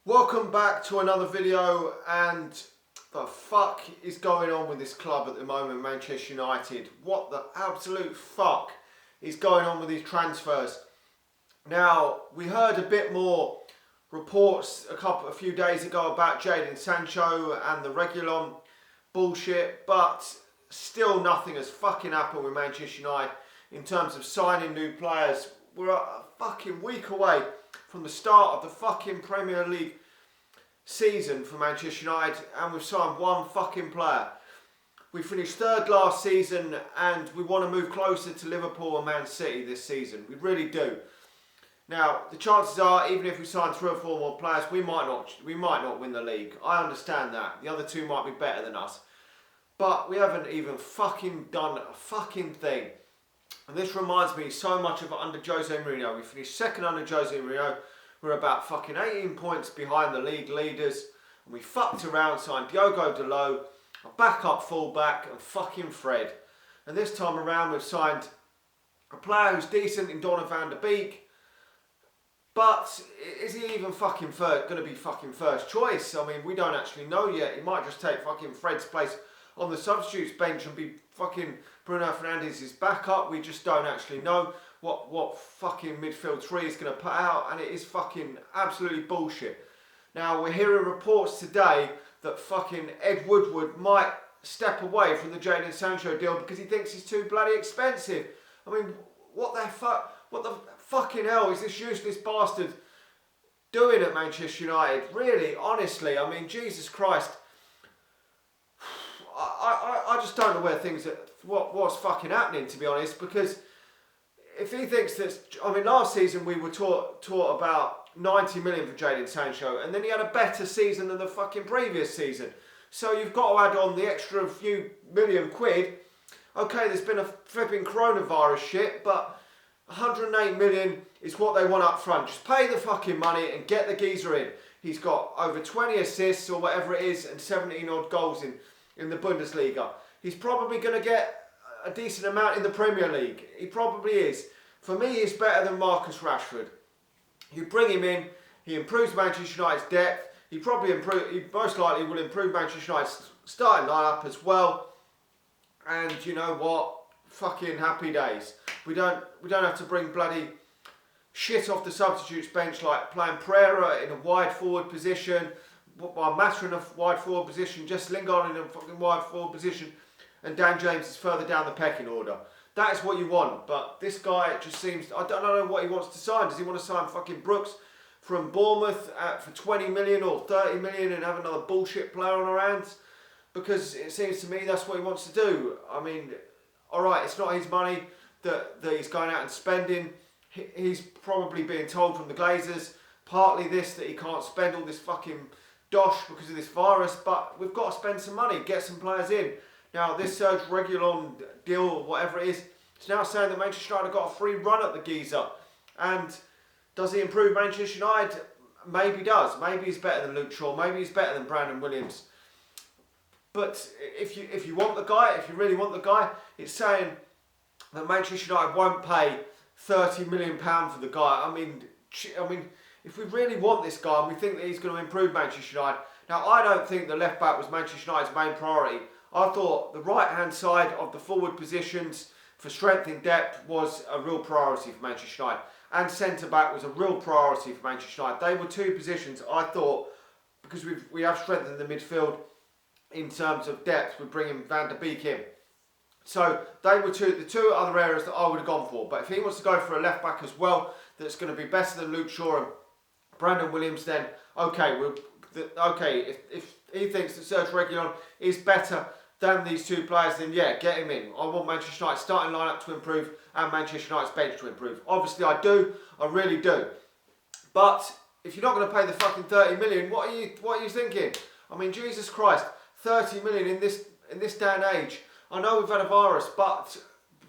Welcome back to another video, and the fuck is going on with this club at the moment, Manchester United? What the absolute fuck is going on with these transfers? Now, we heard a bit more reports a few days ago about Sancho and the reguilon bullshit, but still nothing has fucking happened with Manchester United in terms of signing new players. We're a fucking week away from the start of the fucking Premier League season for Manchester United, and we've signed one fucking player. We finished third last season, and we want to move closer to Liverpool and Man City this season. We really do. Now, the chances are, even if we sign 3 or 4 more players, we might not win the league. I understand that. The other two might be better than us. But we haven't even fucking done a fucking thing. And this reminds me so much of under Jose Mourinho. We finished second under Jose Mourinho. We're about fucking 18 points behind the league leaders. And we fucked around, signed Diogo Dalot, a backup fullback, and fucking Fred. And this time around we've signed a player who's decent in Donny van der Beek. But is he even fucking going to be fucking first choice? I mean, we don't actually know yet. He might just take fucking Fred's place on the substitutes bench and be fucking Bruno Fernandes's backup. We just don't actually know what fucking midfield three is going to put out, and it is fucking absolutely bullshit. Now, we're hearing reports today that fucking Ed Woodward might step away from the Jadon Sancho deal because he thinks he's too bloody expensive. I mean, what the fucking hell is this useless bastard doing at Manchester United? Really, honestly, I mean, Jesus Christ. I just don't know where what's fucking happening, to be honest, because if he thinks that, I mean, last season we were taught about 90 million for Jadon Sancho, and then he had a better season than the fucking previous season. So you've got to add on the extra few million quid. Okay, there's been a flipping coronavirus shit, but 108 million is what they want up front. Just pay the fucking money and get the geezer in. He's got over 20 assists or whatever it is and 17 odd goals in the Bundesliga. He's probably going to get a decent amount in the Premier League. He probably is. For me, he's better than Marcus Rashford. You bring him in, he improves Manchester United's depth. He most likely will improve Manchester United's starting lineup as well. And you know what? Fucking happy days. We don't have to bring bloody shit off the substitutes bench like playing Pereira in a wide forward position, while Mata in a wide forward position, just Lingard in a fucking wide forward position, and Dan James is further down the pecking order. That is what you want, but this guy just seems, I don't know what he wants to sign. Does he want to sign fucking Brooks from Bournemouth for 20 million or 30 million and have another bullshit player on our hands? Because it seems to me that's what he wants to do. I mean, alright, it's not his money that he's going out and spending. He's probably being told from the Glazers, partly this, that he can't spend all this fucking dosh because of this virus, but we've got to spend some money, get some players in. Now, this reguilon deal, or whatever it is, it's now saying that Manchester United got a free run at the geezer. And does he improve Manchester United? Maybe he does. Maybe he's better than Luke Shaw. Maybe he's better than Brandon Williams. But if you want the guy, if you really want the guy, it's saying that Manchester United won't pay £30 million for the guy. I mean, if we really want this guy and we think that he's going to improve Manchester United, now I don't think the left back was Manchester United's main priority. I thought the right hand side of the forward positions for strength in depth was a real priority for Manchester United, and centre back was a real priority for Manchester United. They were two positions I thought, because we have strengthened the midfield in terms of depth, we're bringing Van der Beek in. So they were the two other areas that I would have gone for. But if he wants to go for a left back as well, that's going to be better than Luke Shaw and Brandon Williams, then okay, if he thinks that Serge Reguilon is better than these two players, then yeah, get him in. I want Manchester United's starting lineup to improve and Manchester United's bench to improve. Obviously I do, I really do. But if you're not going to pay the fucking 30 million, what are you thinking? I mean, Jesus Christ, 30 million in this day and age. I know we've had a virus, but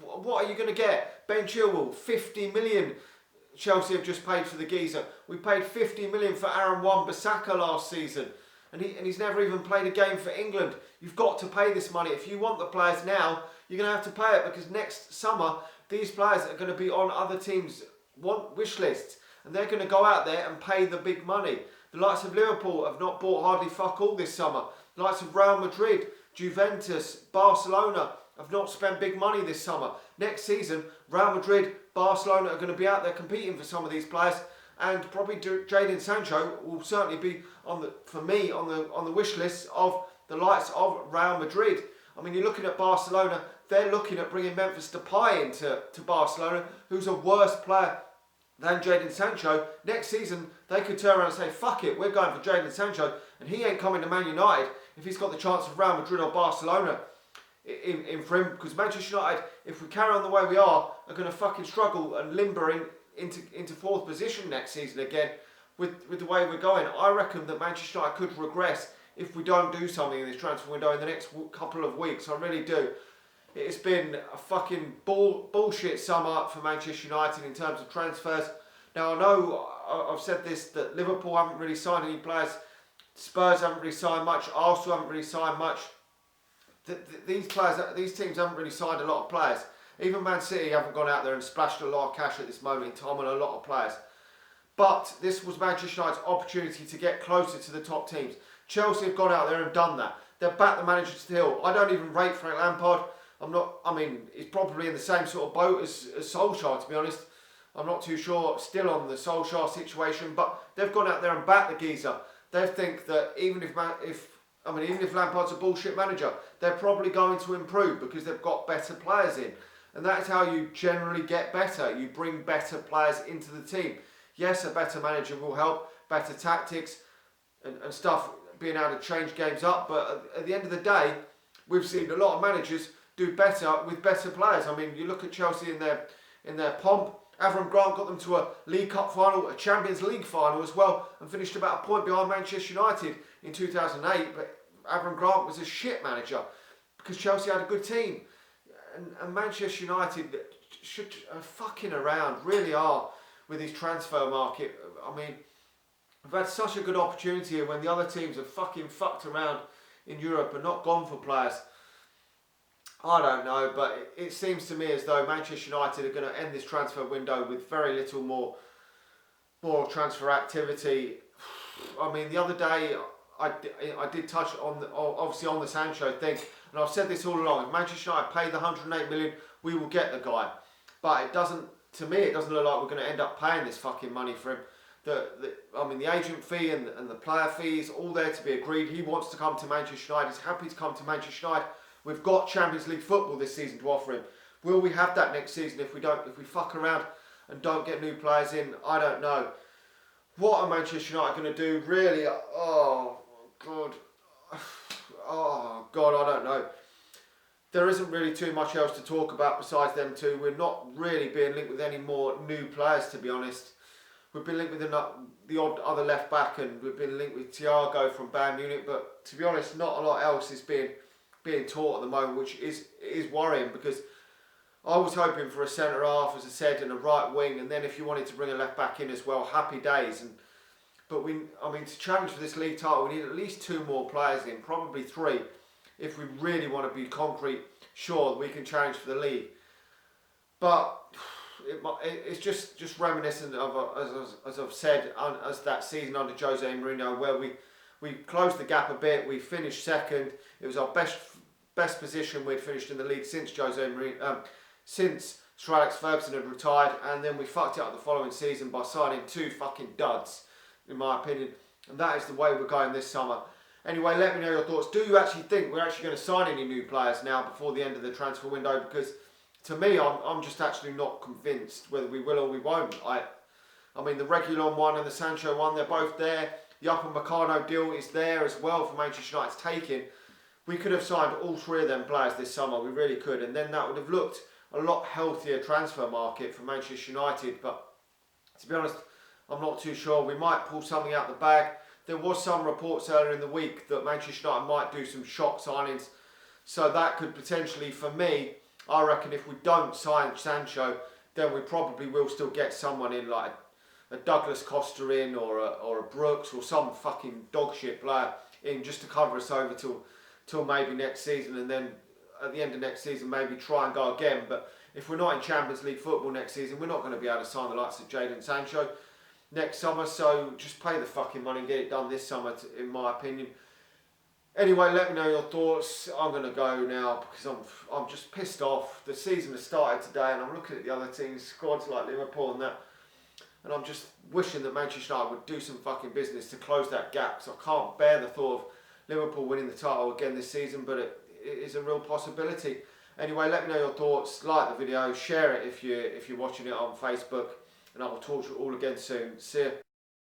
what are you going to get? Ben Chilwell, 50 million. Chelsea have just paid for the geezer. We paid 50 million for Aaron Wan-Bissaka last season, and he's never even played a game for England. You've got to pay this money. If you want the players now, you're going to have to pay it, because next summer these players are going to be on other teams' wish lists. and they're going to go out there and pay the big money. The likes of Liverpool have not bought hardly fuck all this summer. The likes of Real Madrid, Juventus, Barcelona have not spent big money this summer. Next season, Real Madrid, Barcelona are going to be out there competing for some of these players, and probably Jadon Sancho will certainly be on the wish list of the likes of Real Madrid. I mean, you're looking at Barcelona, they're looking at bringing Memphis Depay into Barcelona, who's a worse player than Jadon Sancho. Next season, they could turn around and say, fuck it, we're going for Jadon Sancho, and he ain't coming to Man United if he's got the chance of Real Madrid or Barcelona in for him, because Manchester United, if we carry on the way we are going to fucking struggle and limber into fourth position next season again with the way we're going. I reckon that Manchester United could regress if we don't do something in this transfer window in the next couple of weeks. I really do. It's been a fucking bullshit summer for Manchester United in terms of transfers. Now I know I've said this, that Liverpool haven't really signed any players, Spurs haven't really signed much, Arsenal haven't really signed much. These teams haven't really signed a lot of players. Even Man City haven't gone out there and splashed a lot of cash at this moment in time on a lot of players. But this was Manchester United's opportunity to get closer to the top teams. Chelsea have gone out there and done that. They've backed the manager to the hill. I don't even rate Frank Lampard. He's probably in the same sort of boat as Solskjaer, to be honest. I'm not too sure still on the Solskjaer situation, but they've gone out there and backed the geezer. They think that even if Lampard's a bullshit manager, they're probably going to improve because they've got better players in. And that's how you generally get better. You bring better players into the team. Yes, a better manager will help, better tactics and stuff, being able to change games up. But at the end of the day, we've seen a lot of managers do better with better players. I mean, you look at Chelsea in their pomp. Avram Grant got them to a League Cup final, a Champions League final as well, and finished about a point behind Manchester United in 2008. But Avram Grant was a shit manager because Chelsea had a good team. And Manchester United are fucking around, really are, with his transfer market. I mean, we've had such a good opportunity here when the other teams have fucking fucked around in Europe and not gone for players. I don't know, but it seems to me as though Manchester United are going to end this transfer window with very little more transfer activity. I mean, the other day I did touch on the Sancho thing, and I've said this all along. If Manchester United pay the 108 million, we will get the guy. But it doesn't look like we're going to end up paying this fucking money for him. The agent fee and the player fee is all there to be agreed. He wants to come to Manchester United. He's happy to come to Manchester United. We've got Champions League football this season to offer him. Will we have that next season if we fuck around and don't get new players in? I don't know. What are Manchester United going to do? Really? Oh God, I don't know. There isn't really too much else to talk about besides them two. We're not really being linked with any more new players, to be honest. We've been linked with the odd other left back, and we've been linked with Thiago from Bayern Munich. But to be honest, not a lot else is being taught at the moment, which is worrying, because I was hoping for a centre half, as I said, and a right wing, and then if you wanted to bring a left back in as well, happy days. But to challenge for this league title, we need at least 2 more players in, probably 3, if we really want to be concrete, sure that we can challenge for the league. But it's just reminiscent of, as I've said, as that season under Jose Mourinho, where we closed the gap a bit. We finished second. It was our best position we'd finished in the league since since Sir Alex Ferguson had retired, and then we fucked it up the following season by signing 2 fucking duds, in my opinion. And that is the way we're going this summer. Anyway, let me know your thoughts. Do you actually think we're actually going to sign any new players now before the end of the transfer window? Because to me, I'm just actually not convinced whether we will or we won't. I mean, the Reguilon one and the Sancho one, they're both there. The Upamecano deal is there as well for Manchester United's taking. We could have signed all 3 of them players this summer. We really could. And then that would have looked a lot healthier transfer market for Manchester United. But to be honest, I'm not too sure. We might pull something out the bag. There was some reports earlier in the week that Manchester United might do some shock signings. So that could potentially, for me, I reckon if we don't sign Sancho, then we probably will still get someone in, like a Douglas Costa in, or a Brooks, or some fucking dog shit player in, just to cover us over till maybe next season, and then at the end of next season maybe try and go again. But if we're not in Champions League football next season, we're not going to be able to sign the likes of Jadon Sancho. next summer. So just pay the fucking money and get it done this summer, in my opinion. Anyway, let me know your thoughts. I'm going to go now because I'm just pissed off. The season has started today and I'm looking at the other teams, squads like Liverpool and that, and I'm just wishing that Manchester United would do some fucking business to close that gap, because I can't bear the thought of Liverpool winning the title again this season, but it is a real possibility. Anyway, let me know your thoughts, like the video, share it if you're watching it on Facebook, and I will talk to you all again soon. See ya.